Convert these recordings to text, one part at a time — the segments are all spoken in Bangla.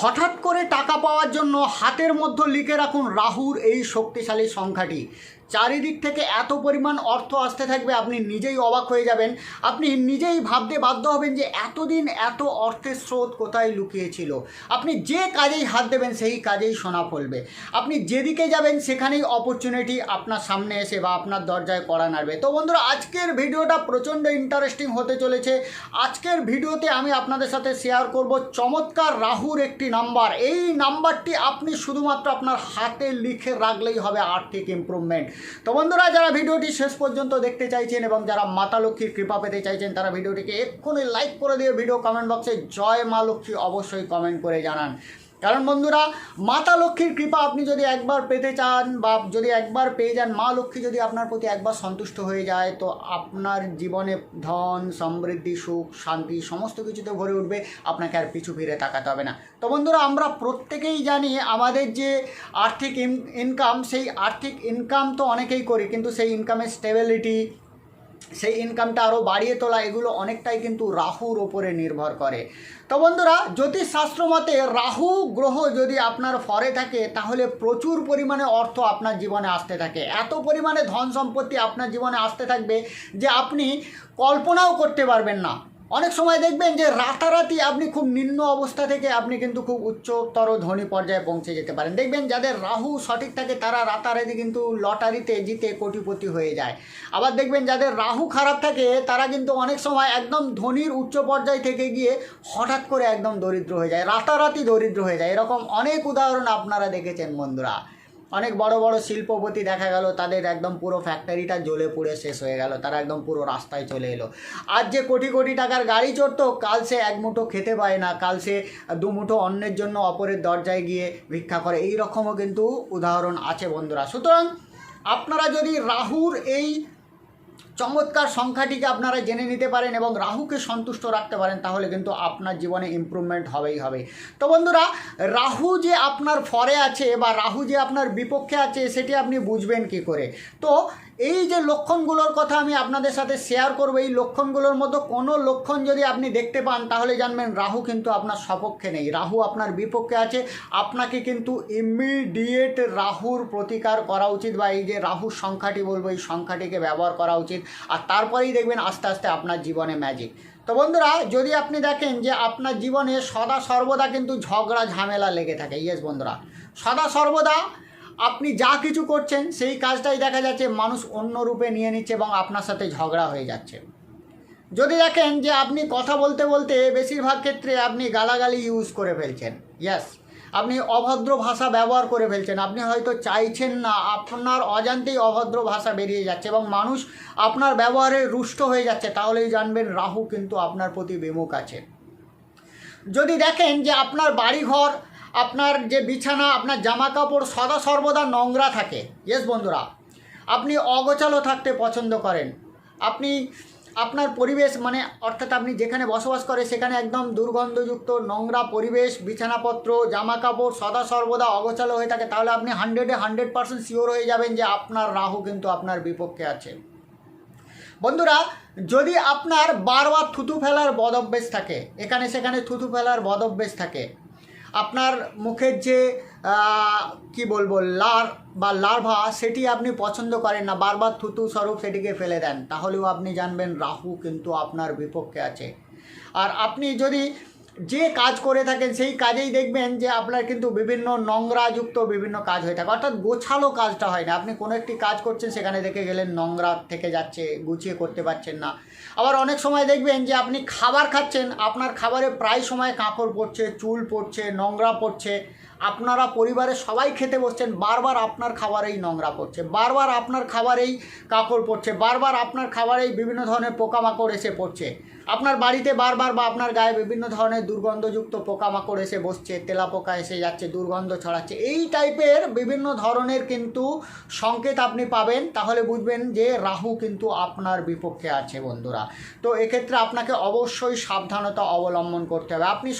হঠাৎ করে টাকা পাওয়ার জন্য হাতের মধ্যে লিখে রাখুন রাহুর এই শক্তিশালী সংখ্যাটি। চারিদিক থেকে এত পরিমাণ অর্থ আসতে থাকবে, আপনি নিজেই অবাক হয়ে যাবেন। আপনি নিজেই ভাবতে বাধ্য হবেন যে এতদিন এত অর্থের স্রোত কোথায় লুকিয়েছিল। আপনি যে কাজেই হাত দেবেন সেই কাজেই সোনা ফলবে। আপনি যেদিকে যাবেন সেখানেই অপরচুনিটি আপনার সামনে এসে বা আপনার দরজায় কড়া নাড়বে। তো বন্ধুরা, আজকের ভিডিওটা প্রচণ্ড ইন্টারেস্টিং হতে চলেছে। আজকের ভিডিওতে আমি আপনাদের সাথে শেয়ার করব চমৎকার রাহুর একটি নাম্বার। এই নাম্বারটি আপনি শুধুমাত্র আপনার হাতে লিখে রাখলেই হবে আর্থিক ইমপ্রুভমেন্ট। তো বন্ধুরা, যারা ভিডিওটি শেষ পর্যন্ত দেখতে চাইছেন এবং যারা মাতা লক্ষ্মীর কৃপা পেতে চাইছেন তারা ভিডিওটিকে এক্ষুনি লাইক করে দিয়ে ভিডিও কমেন্ট বক্সে জয় মা লক্ষ্মী অবশ্যই কমেন্ট করে জানান। কারণ বন্ধুরা, মাতা লক্ষ্মীর কৃপা আপনি যদি একবার পেতে চান বা যদি একবার পেয়ে যান, মা লক্ষ্মী যদি আপনার প্রতি একবার সন্তুষ্ট হয়ে যায়, তো আপনার জীবনে ধন, সমৃদ্ধি, সুখ, শান্তি সমস্ত কিছুতে ভরে উঠবে। আপনাকে আর পিছু ফিরে তাকাতে হবে না। তো বন্ধুরা, আমরা প্রত্যেকেই জানি আমাদের যে আর্থিক ইনকাম, সেই আর্থিক ইনকাম তো অনেকেই করি, কিন্তু সেই ইনকামের স্টেবিলিটি, সেই ইনকামটা আরও বাড়িয়ে তোলা, এগুলো অনেকটাই কিন্তু রাহুর ওপরে নির্ভর করে। তো বন্ধুরা, জ্যোতিষশাস্ত্র মতে রাহু গ্রহ যদি আপনার ফরে থাকে তাহলে প্রচুর পরিমাণে অর্থ আপনার জীবনে আসতে থাকে। এত পরিমাণে ধন সম্পত্তি আপনার জীবনে আসতে থাকবে যে আপনি কল্পনাও করতে পারবেন না। অনেক সময় দেখবেন যে রাতারাতি আপনি খুব নিম্ন অবস্থা থেকে আপনি কিন্তু খুব উচ্চতর ধনী পর্যায়ে পৌঁছে যেতে পারেন। দেখবেন যাদের রাহু সঠিক থাকে তারা রাতারাতি কিন্তু লটারিতে জিতে কোটিপতি হয়ে যায়। আবার দেখবেন যাদের রাহু খারাপ থাকে তারা কিন্তু অনেক সময় একদম ধনীর উচ্চ পর্যায় থেকে গিয়ে হঠাৎ করে একদম দরিদ্র হয়ে যায়, রাতারাতি দরিদ্র হয়ে যায়। এরকম অনেক উদাহরণ আপনারা দেখেছেন বন্ধুরা। অনেক বড় বড় শিল্পপতি দেখা গেল তাদের একদম পুরো ফ্যাক্টরিটা জ্বলে পুড়ে শেষ হয়ে গেল, তারা একদম পুরো রাস্তায় চলে এলো। আজ যে কোটি কোটি টাকার গাড়ি চড়তো, কাল সে এক মুঠো খেতে পায় না, কাল সে দু মুঠো অন্যের জন্য অপরের দরজায় গিয়ে ভিক্ষা করে। এই রকমও কিন্তু উদাহরণ আছে বন্ধুরা। সুতরাং আপনারা যদি রাহুর এই চমৎকার সংখ্যাটিকে আপনারা জেনে নিতে পারেন এবং রাহুকে সন্তুষ্ট রাখতে পারেন, তাহলে কিন্তু আপনার জীবনে ইমপ্রুভমেন্ট হবেই হবে। তো বন্ধুরা, রাহু যে আপনার ফরে আছে বা রাহু যে আপনার বিপক্ষে আছে সেটি আপনি বুঝবেন কি করে? তো এই যে লক্ষণগুলোর কথা আমি আপনাদের সাথে শেয়ার করব, এই লক্ষণগুলোর মধ্যে কোনো লক্ষণ যদি আপনি দেখতে পান তাহলে জানবেন রাহু কিন্তু আপনার সপক্ষে নেই, রাহু আপনার বিপক্ষে আছে। আপনাকে কিন্তু ইমিডিয়েট রাহুর প্রতিকার করা উচিত, বা এই যে রাহুর সংখ্যাটি বলবো এই সংখ্যাটিকে ব্যবহার করা উচিত। আর তারপরেই দেখবেন আস্তে আস্তে আপনার জীবনে ম্যাজিক। তো বন্ধুরা, যদি আপনি দেখেন যে আপনার জীবনে সদা সর্বদা কিন্তু ঝগড়া ঝামেলা লেগে থাকে, ইয়েস বন্ধুরা, সদা সর্বদা আপনি যা কিছু করছেন সেই কাজটাই দেখা যাচ্ছে মানুষ অন্য রূপে নিয়ে নিচ্ছে এবং আপনার সাথে ঝগড়া হয়ে যাচ্ছে। যদি দেখেন যে আপনি কথা বলতে বলতে বেশিরভাগ ক্ষেত্রে আপনি গালাগালি ইউজ করে ফেলছেন, ইয়েস, আপনি অভদ্র ভাষা ব্যবহার করে ফেলছেন, আপনি হয়তো চাইছেন না, আপনার অজান্তেই অভদ্র ভাষা বেরিয়ে যাচ্ছে এবং মানুষ আপনার ব্যবহারে রুষ্ট হয়ে যাচ্ছে, তাহলেই জানবেন রাহু কিন্তু আপনার প্রতি বিমুখ আছে। যদি দেখেন যে আপনার বাড়িঘর, আপনার যে বিছানা, আপনার জামা কাপড় সদা সর্বদা নোংরা থাকে, ইয়েস বন্ধুরা, আপনি অগোছালো থাকতে পছন্দ করেন, আপনি আপনার পরিবেশ মানে অর্থাৎ আপনি যেখানে বসবাস করে সেখানে একদম দুর্গন্ধযুক্ত নোংরা পরিবেশ, বিছানাপত্র, জামা কাপড় সদা সর্বদা অগোছালো হয়ে থাকে, তাহলে আপনি 100% শিওর হয়ে যাবেন যে আপনার রাহু কিন্তু আপনার বিপক্ষে আছে। বন্ধুরা, যদি আপনার বারবার থুতু ফেলার বদ অভ্যেস থাকে, এখানে সেখানে থুতু ফেলার বদ অভ্যেস থাকে, আপনার মুখের যে কি বলবো লার বা লার্ভা সেটি আপনি পছন্দ করেন না, বারবার থুতু স্বরূপ সেটিকে ফেলে দেন, তাহলেও আপনি জানবেন রাহু কিন্তু আপনার বিপক্ষে আছে। আর আপনি যদি যে কাজ করে থাকেন সেই কাজেই দেখবেন যে আপনার কিন্তু বিভিন্ন নোংরাযুক্ত বিভিন্ন কাজ হয়ে থাকে, অর্থাৎ গোছালো কাজটা হয় না। আপনি কোনো একটি কাজ করছেন, সেখানে দেখে গেলেন নোংরা থেকে যাচ্ছে, গুছিয়ে করতে পারছেন না। আবার অনেক সময় দেখবেন যে আপনি খাবার খাচ্ছেন, আপনার খাবারে প্রায় সময় কাঁকড় পড়ছে, চুল পড়ছে, নোংরা পড়ছে। আপনারা পরিবারের সবাই খেতে বসছেন, বারবার আপনার খাবারেই নোংরা পড়ছে, বারবার আপনার খাবারেই কাঁকড় পড়ছে, বারবার আপনার খাবারেই বিভিন্ন ধরনের পোকামাকড় এসে পড়ছে, আপনার বাড়িতে বারবার বা আপনার গায়ে বিভিন্ন ধরনের দুর্গন্ধযুক্ত পোকামাকড় এসে বসছে, তেলাপোকা এসে যাচ্ছে, দুর্গন্ধ ছড়াচ্ছে, এই টাইপের বিভিন্ন ধরনের কিন্তু সংকেত আপনি পাবেন, তাহলে বুঝবেন যে রাহু কিন্তু আপনার বিপক্ষে আছে বন্ধুরা। তো এক্ষেত্রে আপনাকে অবশ্যই সাবধানতা অবলম্বন করতে হবে। আপনি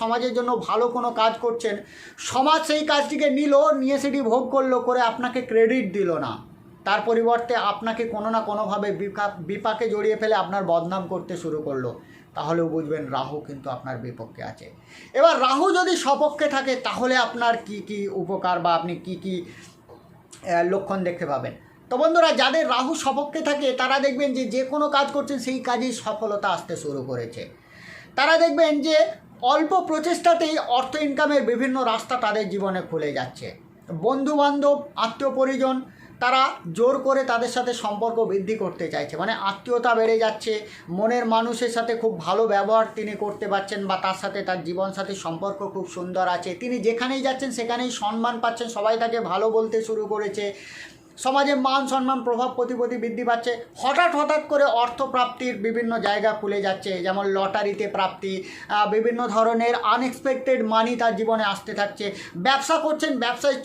সমাজের জন্য ভালো কোনো কাজ করছেন, সমাজ সেই কাজটিকে নিয়ে সেটি ভোগ করলো, করে আপনাকে ক্রেডিট দিল না, তার পরিবর্তে আপনাকে কোনো না কোনোভাবে বিপাকে জড়িয়ে ফেলে আপনার বদনাম করতে শুরু করলো, তাহলেও বুঝবেন রাহু কিন্তু আপনার বিপক্ষে আছে। এবার রাহু যদি স্বপক্ষে থাকে তাহলে আপনার কি কি উপকার বা আপনি কি কি লক্ষণ দেখতে পাবেন। তো বন্ধুরা, যাদের রাহু স্বপক্ষে থাকে তারা দেখবেন যে যে কোনো কাজ করছেন সেই কাজেই সফলতা আসতে শুরু করেছে। তারা দেখবেন যে অল্প প্রচেষ্টাতেই অর্থ ইনকামের বিভিন্ন রাস্তা তাদের জীবনে খুলে যাচ্ছে। বন্ধুবান্ধব, আত্মীয় পরিজন তারা জোর করে তাদের সাথে সম্পর্ক বৃদ্ধি করতে চাইছে, মানে আত্মীয়তা বেড়ে যাচ্ছে। মনের মানুষের সাথে খুব ভালো ব্যবহার তিনি করতে পারছেন বা তার সাথে তার জীবনসাথীর সম্পর্ক খুব সুন্দর আছে। তিনি যেখানেই যাচ্ছেন সেখানেই সম্মান পাচ্ছেন, সবাই তাকে ভালো বলতে শুরু করেছে। সমাজে মান সম্মান প্রভাব প্রতিপত্তি বৃদ্ধি পাচ্ছে। হঠাৎ হঠাৎ করে অর্থপ্রাপ্তির বিভিন্ন জায়গা খুলে যাচ্ছে, যেমন লটারিতে প্রাপ্তি, বিভিন্ন ধরনের আনএক্সপেক্টেড মানি তার জীবনে আসতে থাকছে। ব্যবসা করছেন, ব্যবসায়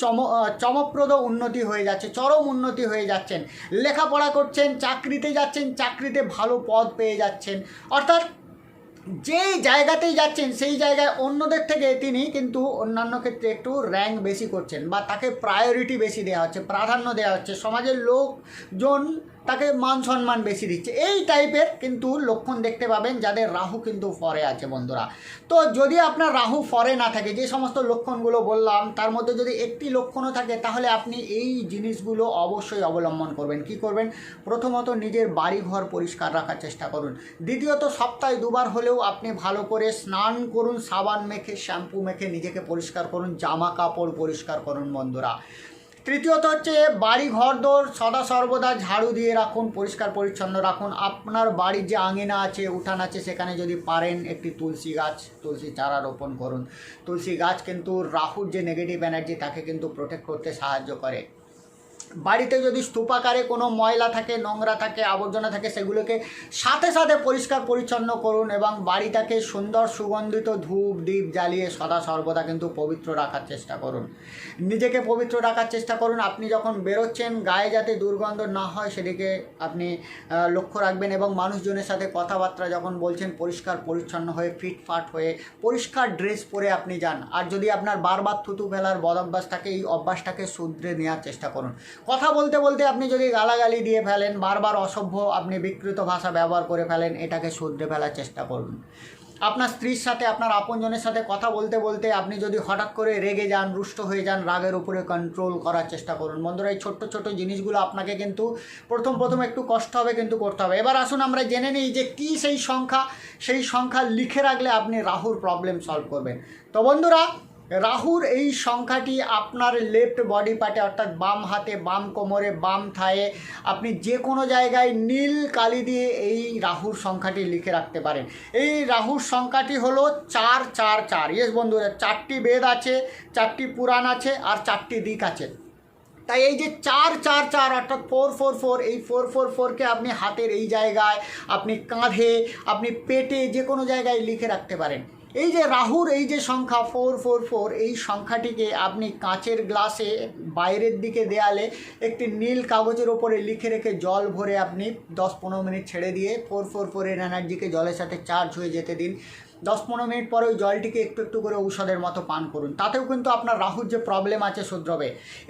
চমকপ্রদ উন্নতি হয়ে যাচ্ছে, চরম উন্নতি হয়ে যাচ্ছেন। লেখাপড়া করছেন, চাকরিতে যাচ্ছেন, চাকরিতে ভালো পদ পেয়ে যাচ্ছেন। অর্থাৎ যেই জায়গাতেই যাচ্ছেন সেই জায়গায় অন্যদের থেকে তিনি কিন্তু অন্যান্য ক্ষেত্রে একটু র্যাঙ্ক বেশি করছেন বা তাকে প্রায়োরিটি বেশি দেওয়া হচ্ছে, প্রাধান্য দেওয়া হচ্ছে, সমাজের লোকজন তাকে মান সম্মান বেশি দিচ্ছে। এই টাইপের কিন্তু লক্ষণ দেখতে পাবেন যাদের রাহু কিন্তু ফরে আছে বন্ধুরা। তো যদি আপনার রাহু ফরে না থাকে, যে সমস্ত লক্ষণগুলো বললাম তার মধ্যে যদি একটি লক্ষণও থাকে, তাহলে আপনি এই জিনিসগুলো অবশ্যই অবলম্বন করবেন। কি করবেন? প্রথমত নিজের বাড়ি ঘর পরিষ্কার রাখার চেষ্টা করুন। দ্বিতীয়ত সপ্তাহে 2 বার হলেও আপনি ভালো করে স্নান করুন, সাবান মেখে শ্যাম্পু মেখে নিজেকে পরিষ্কার করুন, জামা কাপড় পরিষ্কার করুন বন্ধুরা। তৃতীয়ত হচ্ছে বাড়ি ঘরদোর সদা সর্বদা ঝাড়ু দিয়ে রাখুন, পরিষ্কার পরিচ্ছন্ন রাখুন। আপনার বাড়ির যে আঙিনা আছে, উঠান আছে, সেখানে যদি পারেন একটি তুলসী গাছ, তুলসী চারা রোপণ করুন। তুলসী গাছ কিন্তু রাহুর যে নেগেটিভ এনার্জি তাকে কিন্তু প্রোটেক্ট করতে সাহায্য করে। বাড়িতে যদি স্তূপাকারে কোনো ময়লা থাকে, নোংরা থাকে, আবর্জনা থাকে, সেগুলোকে সাথে সাথে পরিষ্কার পরিচ্ছন্ন করুন এবং বাড়িটাকে সুন্দর সুগন্ধিত ধূপ দ্বীপ জ্বালিয়ে সদা সর্বদা কিন্তু পবিত্র রাখার চেষ্টা করুন। নিজেকে পবিত্র রাখার চেষ্টা করুন। আপনি যখন বেরোচ্ছেন গায়ে যাতে দুর্গন্ধ না হয় সেদিকে আপনি লক্ষ্য রাখবেন এবং মানুষজনের সাথে কথাবার্তা যখন বলছেন পরিষ্কার পরিচ্ছন্ন হয়ে ফিটফাট হয়ে পরিষ্কার ড্রেস পরে আপনি যান। আর যদি আপনার বারবার থুতু ফেলার বদ অভ্যাস থাকে, এই অভ্যাসটাকে শুধরে নেওয়ার চেষ্টা করুন। কথা বলতে বলতে আপনি যদি গালাগালি দিয়ে ফেলেন, বারবার অসভ্য আপনি বিকৃত ভাষা ব্যবহার করে ফেলেন, এটাকে শুধরে ফেলার চেষ্টা করুন। আপনার স্ত্রীর সাথে, আপনার আপনজনের সাথে কথা বলতে বলতে আপনি যদি হঠাৎ করে রেগে যান, রুষ্ট হয়ে যান, রাগের উপরে কন্ট্রোল করার চেষ্টা করুন। বন্ধুরা, এই ছোট্ট ছোট জিনিসগুলো আপনাকে কিন্তু প্রথম একটু কষ্ট হবে, কিন্তু করতে হবে। এবার আসুন আমরা জেনে নিই যে কী সেই সংখ্যা লিখে রাখলে আপনি রাহুর প্রবলেম সলভ করবেন। তো বন্ধুরা, রাহুর এই সংখ্যাটি আপনার লেফট বডি পার্টে, অর্থাৎ বাম হাতে, বাম কোমরে, বাম থায়ে আপনি যে কোনো জায়গায় নীল কালি দিয়ে এই রাহুর সংখ্যাটি লিখে রাখতে পারেন। এই রাহুর সংখ্যাটি হলো 444। ইয়েস বন্ধুরা, 4টি বেদ আছে, 4টি পুরাণ আছে আর 4টি দিক আছে। তাই এই যে 444 অর্থাৎ 444, এই 444কে আপনি হাতের এই জায়গায়, আপনি কাঁধে, আপনি পেটে, যে কোনো জায়গায় লিখে রাখতে পারেন। এই যে রাহুর এই যে সংখ্যা 444, এই সংখ্যাটিকে আপনি কাঁচের গ্লাসে বাইরের দিকে দেয়ালে একটি নীল কাগজের ওপরে লিখে রেখে জল ভরে আপনি 10-15 মিনিট ছেড়ে দিয়ে 444-এর এনার্জিকে জলের সাথে চার্জ হয়ে যেতে দিন। 10-15 মিনিট পরে ওই জলটিকে একটু একটু করে ঔষধের মতো পান করুন। তাতেও কিন্তু আপনার রাহুর যে প্রবলেম আছে শুধরবে।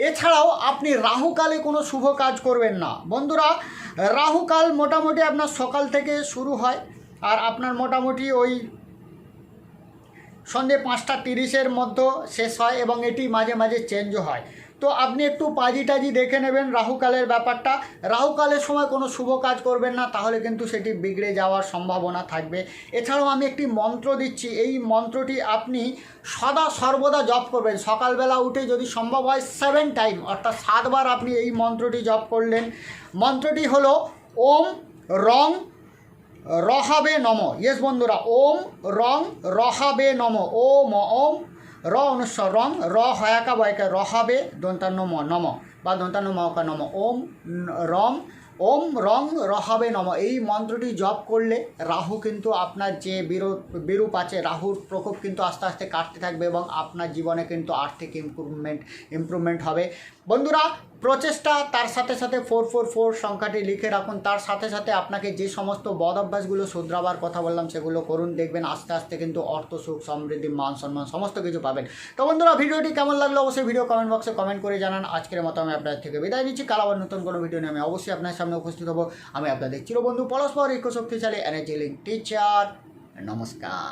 এছাড়াও আপনি রাহুকালে কোনো শুভ কাজ করবেন না বন্ধুরা। রাহুকাল মোটামুটি আপনার সকাল থেকে শুরু হয় আর আপনার মোটামুটি ওই সন্ধ্যে 5টা 30-এর মধ্যে শেষ হয় এবং এটি মাঝে মাঝে চেঞ্জও হয়। তো আপনি একটু পাজি টাজি দেখে নেবেন রাহুকালের ব্যাপারটা। রাহুকালের সময় কোনো শুভ কাজ করবেন না, তাহলে কিন্তু সেটি বিগড়ে যাওয়ার সম্ভাবনা থাকবে। এছাড়াও আমি একটি মন্ত্র দিচ্ছি, এই মন্ত্রটি আপনি সদা সর্বদা জপ করবেন। সকালবেলা উঠে যদি সম্ভব হয় 7 টাইম, অর্থাৎ 7 বার আপনি এই মন্ত্রটি জপ করলেন। মন্ত্রটি হলো ওম রং রহাবে নম। ইয়েস বন্ধুরা, ওম রং রহাবে নম। ওম র অনুস্বর রং, র হয়াকা বয়কা, রহাবে দন্তান্ন নম বা দন্তান্ন মহকা নম। ওম রং রহাবে নম। এই মন্ত্রটি জপ করলে রাহু কিন্তু আপনার যে বিরূপ আছে, রাহুর প্রকোপ কিন্তু আস্তে আস্তে কাটতে থাকবে এবং আপনার জীবনে কিন্তু আর্থিক ইমপ্রুভমেন্ট হবে বন্ধুরা। প্রচেষ্টা, তার সাথে সাথে 444 সংখ্যাটি লিখে রাখুন। তার সাথে সাথে আপনাকে যে সমস্ত বদ অভ্যাসগুলো শুধরাবার কথা বললাম সেগুলো করুন। দেখবেন আস্তে আস্তে কিন্তু অর্থ, সুখ, সমৃদ্ধি, মান সম্মান সমস্ত কিছু পাবেন। তো বন্ধুরা, ভিডিওটি কেমন লাগলো অবশ্যই ভিডিও কমেন্ট বক্সে কমেন্ট করে জানান। আজকের মতো আমি আপনাদের থেকে বিদায় নিচ্ছি। কাল আবার নতুন কোনো ভিডিও নিয়ে আমি অবশ্যই আপনার সামনে উপস্থিত হব। আমি আপনাদের চিরবন্ধু পরস্পর শক্তিশালী এনার্জি লিঙ্ক টিচার নমস্কার।